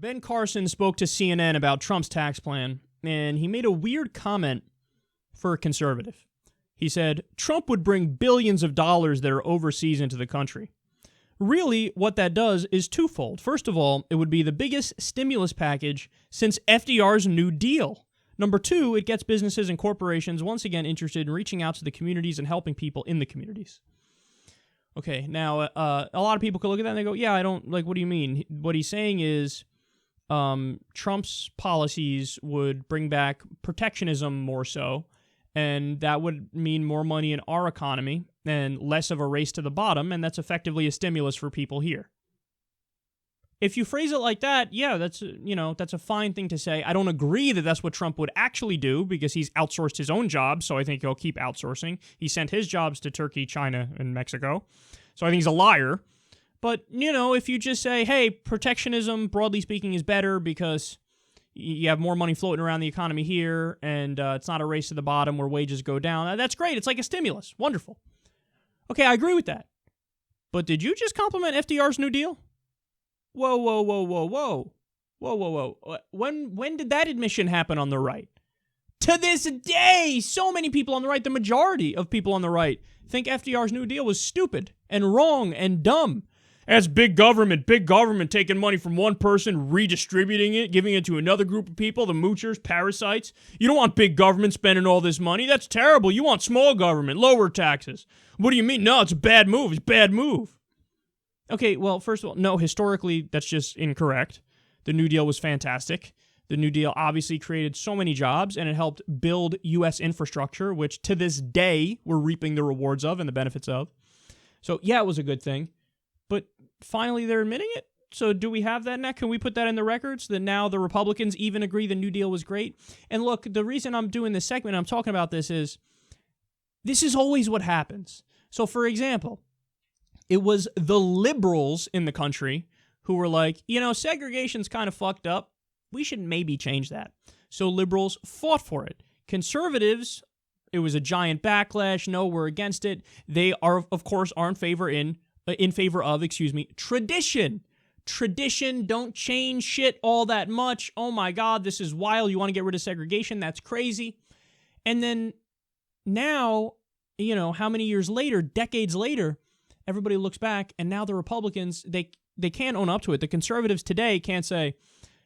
Ben Carson spoke to CNN about Trump's tax plan, and he made a weird comment for a conservative. He said, Trump would bring billions of dollars that are overseas into the country. Really, what that does is twofold. First of all, it would be the biggest stimulus package since FDR's New Deal. Number two, it gets businesses and corporations once again interested in reaching out to the communities and helping people in the communities. Okay, now, a lot of people could look at that and they go, yeah, I don't, like, what do you mean? What he's saying is Trump's policies would bring back protectionism more so, and that would mean more money in our economy and less of a race to the bottom, and that's effectively a stimulus for people here. If you phrase it like that, yeah, that's a fine thing to say. I don't agree that that's what Trump would actually do because he's outsourced his own jobs, so I think he'll keep outsourcing. He sent his jobs to Turkey, China, and Mexico, so I think he's a liar. But, if you just say, hey, protectionism, broadly speaking, is better because you have more money floating around the economy here, and it's not a race to the bottom where wages go down, that's great. It's like a stimulus. Wonderful. Okay, I agree with that. But did you just compliment FDR's New Deal? Whoa. When did that admission happen on the right? To this day, so many people on the right, the majority of people on the right, think FDR's New Deal was stupid and wrong and dumb. That's big government taking money from one person, redistributing it, giving it to another group of people, the moochers, parasites. You don't want big government spending all this money. That's terrible. You want small government, lower taxes. What do you mean? No, it's a bad move. It's a bad move. Okay, well, first of all, no, historically, that's just incorrect. The New Deal was fantastic. The New Deal obviously created so many jobs, and it helped build U.S. infrastructure, which to this day we're reaping the rewards of and the benefits of. So, yeah, it was a good thing. But finally, they're admitting it. So do we have that now? Can we put that in the records that now the Republicans even agree the New Deal was great? And look, the reason I'm doing this segment, I'm talking about this is always what happens. So, for example, it was the liberals in the country who were like, segregation's kind of fucked up. We should maybe change that. So liberals fought for it. Conservatives, it was a giant backlash. No, we're against it. They are, of course, are in favor of tradition. Tradition, don't change shit all that much. Oh my God, this is wild. You want to get rid of segregation? That's crazy. And then now, how many years later, decades later, everybody looks back, and now the Republicans, they can't own up to it. The conservatives today can't say,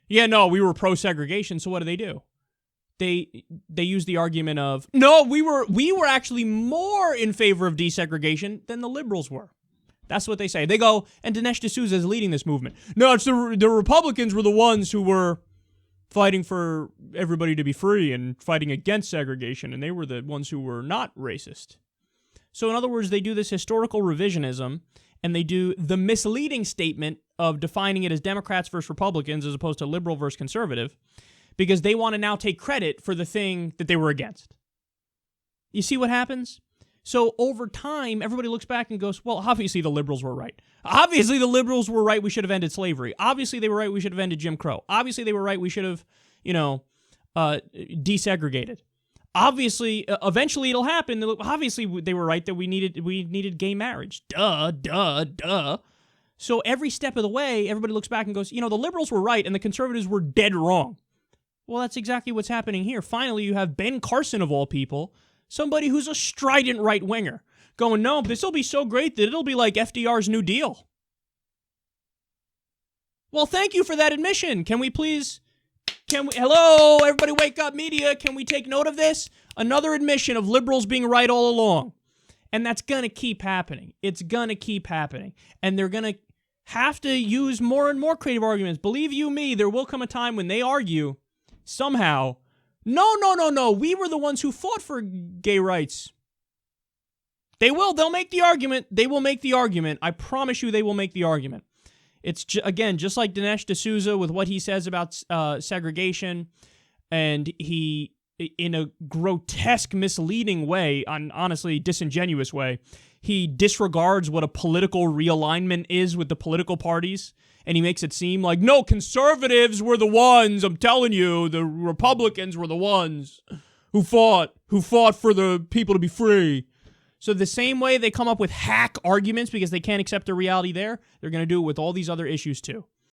yeah, no, we were pro-segregation, so what do? They use the argument of, no, we were actually more in favor of desegregation than the liberals were. That's what they say. They go, and Dinesh D'Souza is leading this movement. No, it's the Republicans were the ones who were fighting for everybody to be free and fighting against segregation, and they were the ones who were not racist. So in other words, they do this historical revisionism, and they do the misleading statement of defining it as Democrats versus Republicans as opposed to liberal versus conservative, because they want to now take credit for the thing that they were against. You see what happens? So over time, everybody looks back and goes, well, obviously the liberals were right. Obviously the liberals were right, we should have ended slavery. Obviously they were right, we should have ended Jim Crow. Obviously they were right, we should have, desegregated. Obviously, eventually it'll happen. Obviously, they were right that we needed gay marriage. Duh. So every step of the way, everybody looks back and goes, the liberals were right and the conservatives were dead wrong. Well, that's exactly what's happening here. Finally, you have Ben Carson, of all people, somebody who's a strident right-winger, going, no, this will be so great that it'll be like FDR's New Deal. Well, thank you for that admission. Hello, everybody wake up, media. Can we take note of this? Another admission of liberals being right all along. And that's going to keep happening. It's going to keep happening. And they're going to have to use more and more creative arguments. Believe you me, there will come a time when they argue, somehow, no, we were the ones who fought for gay rights. They'll make the argument. They will make the argument. I promise you they will make the argument. It's, again, just like Dinesh D'Souza with what he says about segregation, and he, in a grotesque, misleading way, honestly disingenuous way, he disregards what a political realignment is with the political parties, and he makes it seem like, no, conservatives were the ones, I'm telling you, the Republicans were the ones who fought for the people to be free. So the same way they come up with hack arguments because they can't accept the reality there, they're going to do it with all these other issues too.